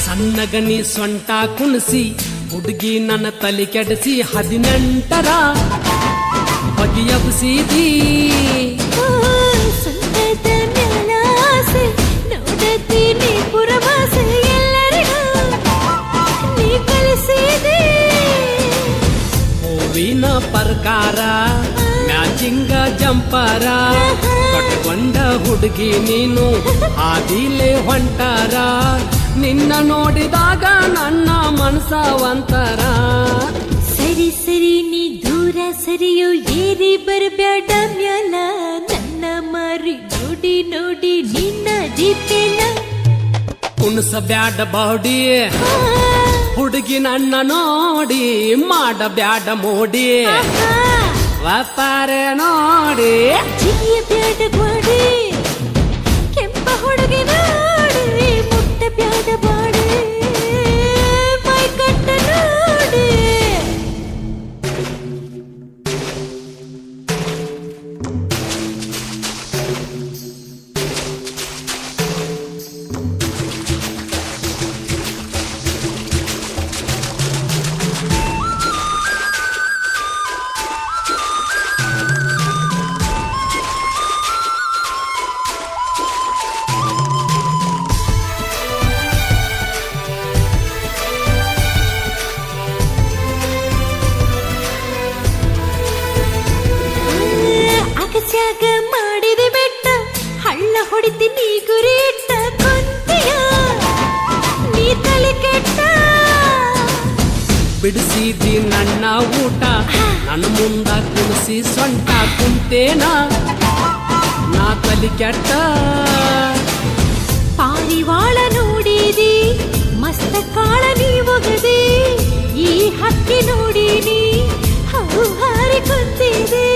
ಸಣ್ಣಗನಿ ಸೊಂಟ ಕುಣಿಸಿ ಹುಡುಗಿ ನನ್ನ ತಲೆ ಕೆಡಿಸಿ 18ರ ಬಗೆಯಬ್ಸಿದಿ ಸಂತದ ಮ್ಯಾಲಾಸೆ ನೋಡತೀನಿ ಪುರವಾಸೆ ಎಲ್ಲರಿಗೂ ನೀ ಕಲಿಸಿದಿ ಹೂವಿನ ಪ್ರಕಾರ ಮ್ಯಾಚಿಂಗ ಜಂಪರ ಕಟ್ಕೊಂಡ ಹುಡುಗಿ ನೀನು ಆದಿಲೆ ಹೊಂಟಾರ ನಿನ್ನ ನೋಡಿದಾಗ ನನ್ನ ಮನಸ ಒಂತರ ಸರಿ ಸರಿ ನೀ ದೂರ ಸರಿಯೋ ಏರಿ ಬರಬ್ಯಾಡ ಮ್ಯಾಲ ನನ್ನ ಮಾರಿ ನೋಡಿ ನೋಡಿ ನಿನ್ನ ಜೀಪೇನ ಕುಣಿಸಬ್ಯಾಡ ಬಾಡಿ ಹುಡುಗಿ ನನ್ನ ನೋಡಿ ಮಾಡಬ್ಯಾಡ ಮೋಡಿ ವ್ಯಾಪಾರ ನೋಡಿ ಜಿಗಿಯ ಬ್ಯಾಡ ಗ್ವಾಡಿ ಕೆಂಪ ಹುಡುಗಿ ನೋಡಿ ಮುಟ್ಟ ಬ್ಯಾಡ ಬಾಡಿ ಮೈ ಕಟ್ಟ ನೋಡಿ ಅಗಸ್ಯಾಗ ಮಾಡಿದ ಬೆಟ್ಟ ಹಳ್ಳ ಹೊಡಿತೀನಿ ಗುರಿ ಇಟ್ಟ ಕೊಂತಿಯ ನೀ ತಲೆ ಕೆಟ್ಟ ಬಿಡಿಸಿದಿ ನನ್ನ ಊಟ ನನ್ನ ಮುಂದ ಕುಣಿಸಿ ಸೊಂಟ ಕುಂತೇನ ನಾ ತಲಿ ಕೆಟ್ಟ ಪಾರಿವಾಳ ನೋಡಿದಿ ಮಸ್ತ ಕಾಳ ನೀ ಒಗದಿ ಈ ಹಕ್ಕಿ ನೋಡಿನಿ ಹೌ ಹಾರಿ ಕುಂತಿದೆ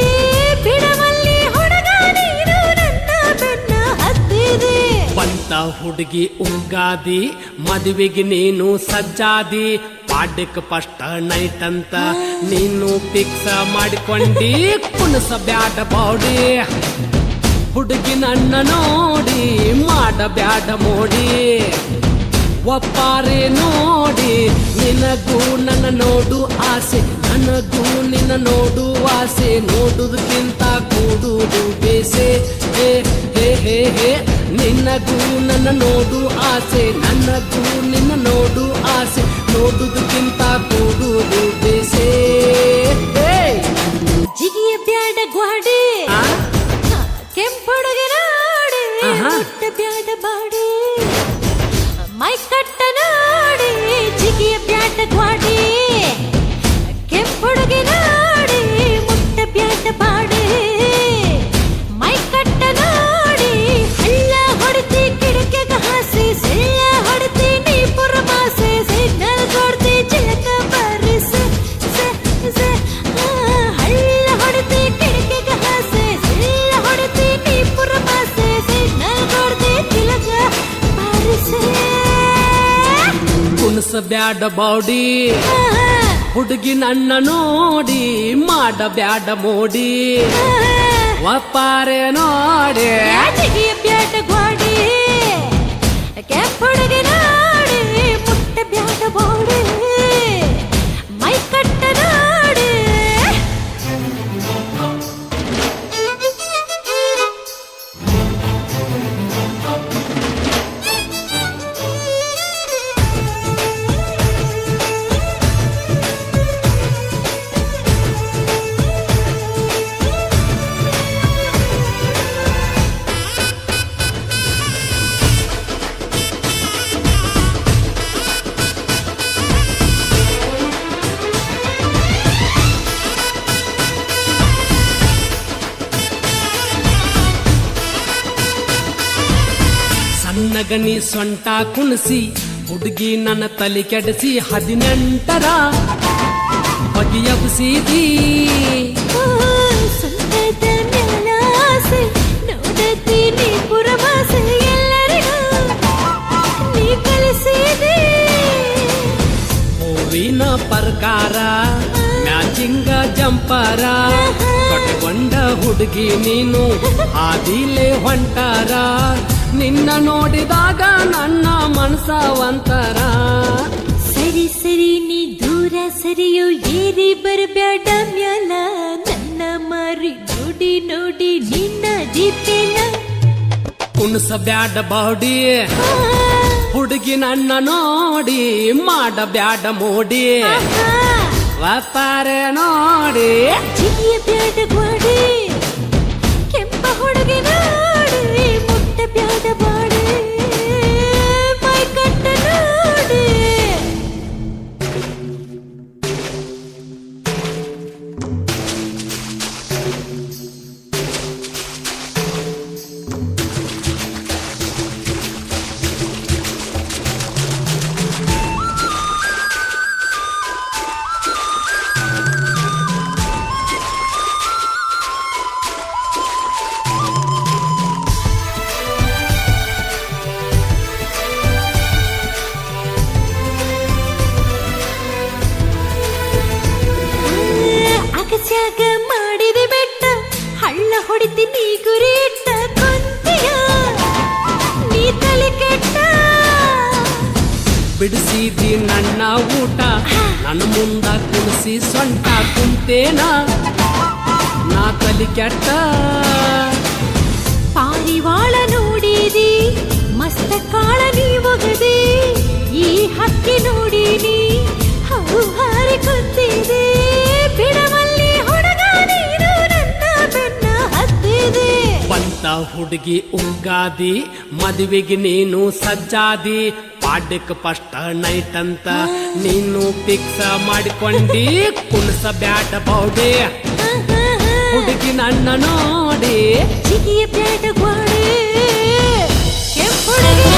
ಬಿಡವಲ್ಲಿ ಹುಡುಗ ನೀನು ನನ್ನ ಬೆನ್ನ ಹತ್ತಿದೆ ಬಂತ ಹುಡುಗಿ ಉಗಾದಿ ಮದುವೆಗೆ ನೀನು ಸಜ್ಜಾದಿ ಪಾಡ್ಯಕ್ ಫಸ್ಟ್ ನೈಟ್ ಅಂತ ನೀನು ಫಿಕ್ಸ್ ಮಾಡಿಕೊಂಡಿ ಕುಣಿಸಬ್ಯಾಡ ಬಾಡಿ ಹುಡುಗಿ ನನ್ನ ನೋಡಿ ಮಾಡಬ್ಯಾಡ ಮೋಡಿ ಒಪ್ಪಾರೆ ನೋಡಿ ನಿನಗೂ ನನ್ನ ನೋಡು ಆಸೆ ನನಗೂ ನಿನ್ನ ನೋಡು ಆಸೆ ನೋಡುವುದಕ್ಕಿಂತ ಕೂಡುವುದು ಬೇಸೆ ಹೇ ಹೇ ಹೇ ಹೇ ನಿನಗೂ ನನ್ನ ನೋಡು ಆಸೆ ನನಗೂ ನಿನ್ನ ನೋಡು ಆಸೆ ನೋಡುವುದಕ್ಕಿಂತ ಕೂಡುವುದು ಬೇಸೆ ಜಿಗಿಯ ಬ್ಯಾಡ ಗ್ವಾಡಿ ಕೆಂಪುಡುಗಿ ನೋಡಿ ಮುಟ್ಟ ಬ್ಯಾಡ ಬಾಡಿ ಮೈ ಕಟ್ಟ ನೋಡಿ ಜಿಗಿಯ ಬ್ಯಾಡ ಗ್ವಾಡಿ ಕೆಂಪುಡುಗಿ ನೋಡಿ ಮುಟ್ಟ ಬ್ಯಾಡ ಬಾಡಿ ಮೈ ಕಟ್ಟ ನೋಡಿ ಹಳ್ಳ ಹೊಡಿತಿ ಕಿಡಕೆಗ ಹಾಸಿ ಸಿಳ್ಳ ಹೊಡಿತಿ ನೀ ಪುರಮಾಸೆ ಸಿಗ್ನಲ್ ಕೊಡ್ತಿ ಚಿಲಕ ಬರಿಸೆ ಹಳ್ಳ ಹೊಡಿತಿ ಕಿಡಕೆಗ ಹಾಸಿ ಸಿಳ್ಳ ಹೊಡಿತಿ ನೀ ಪುರಮಾಸೆ ಸಿಗ್ನಲ್ ಕೊಡ್ತಿ ಚಿಲಕ ಬರಿಸೆ ಕುಣಿಸಬ್ಯಾಡ ಬಾಡಿ ಹುಡುಗಿ ನನ್ನ ನೋಡಿ ಮಾಡಬ್ಯಾಡ ಮೋಡಿ ಒಪ್ಪಾರೆ ನೋಡಿ ಜಿಗಿಯ ಬ್ಯಾಡ ಗ್ವಾಡಿ ಕೆಂಪುಡುಗಿ ನೋಡಿ ಮುಟ್ಟ ಬ್ಯಾಡ ಬಾಡಿ ಮೈ ಕಟ್ಟ ನೋಡಿ ಸಣ್ಣಗನಿ ಸೊಂಟ ಕುಣಿಸಿ ಹುಡುಗಿ ನನ್ನ ತಲೆ ಕೆಡಿಸಿ 18ರ ಬಗೆಯಬ್ಸಿದಿ ಸಂತದ ಮ್ಯಾಲಾಸೆ ನೋಡತೀನಿ ಪುರವಾಸೆ ಎಲ್ಲರಿಗೂ ನೀ ಕಲಿಸಿದಿ ಹೂವಿನ ಪ್ರಕಾರ ಮ್ಯಾಚಿಂಗ ಜಂಪರ ಕಟ್ಕೊಂಡ ಹುಡುಗಿ ನೀನು ಆದಿಲೆ ಹೊಂಟಾರ ನಿನ್ನ ನೋಡಿದಾಗ ನನ್ನ ಮನಸ ಒಂತರ. ಸರಿ ಸರಿ ನೀ ದೂರ ಸರಿಯೋ ಏರಿ ಬರಬ್ಯಾಡ ಮ್ಯಾಲ ನನ್ನ ಮಾರಿ ನೋಡಿ ನೋಡಿ ನಿನ್ನ ದೀಪೇನ ಕುಣಸ ಬ್ಯಾಡ ಬಾಡಿ ಹುಡುಗಿ ನನ್ನ ನೋಡಿ ಮಾಡ ಬ್ಯಾಡ ಮೋಡಿ ವ್ಯಾಪಾರ ನೋಡಿ ಜಿಗಿಯ ಬ್ಯಾಡ ಗ್ವಾಡಿ ಕೆಂಪ ಹುಡುಗಿ ನೋಡಿ ಮುಟ್ಟ ಬ್ಯಾಡ ಬಾಡಿ ಮೈ ಕಟ್ಟ ನೋಡಿ. ಅಗಸ್ಯಾಗ ಮಾಡಿದೆ ಬೆಟ್ಟ ಹಳ್ಳ ಹೊಡಿತೀನಿ ಗುರಿ ಇಟ್ಟ ಕೊಂತಿಯ ನೀ ತಲೆ ಕೆಟ್ಟ. ಬಿಡಿಸಿದಿ ನನ್ನ ಊಟ ನನ್ನ ಮುಂದ ಕುಣಿಸಿ ಸೊಂಟ ಕುಂತೇನ ನಾ ತಲಿ ಕೆಟ್ಟ. ಪಾರಿವಾಳ ನೋಡಿದಿ ಮಸ್ತ ಕಾಳ ನೀ ಒಗದಿ ಈ ಹಕ್ಕಿ ನೋಡಿನಿ ಹೌ ಹಾರಿ ಕುಂತಿದೆ ಬಿಡವಲ್ಲಿ ಹುಡುಗ ನೀನು ನನ್ನ ಬೆನ್ನ ಹತ್ತಿದೆ. ಬಂತ ಹುಡುಗಿ ಉಗ್ಗಾದಿ ಮದುವೆಗೆ ನೀನು ಸಜ್ಜಾದಿ ಪಾಡ್ಯಕ್ಕೆ ಫಸ್ಟ್ ನೈಟ್ ಅಂತ ನೀನು ಫಿಕ್ಸ್ ಮಾಡಿಕೊಂಡಿ ಕುಣಸ ಬ್ಯಾಡ ಬೌಡಿ ಹುಡುಗಿ ನನ್ನ ನೋಡಿ ಜಿಗಿಯ ಬ್ಯಾಡ ಗ್ವಾಡಿ ಕೆಂಪು ಹುಡುಗಿಯ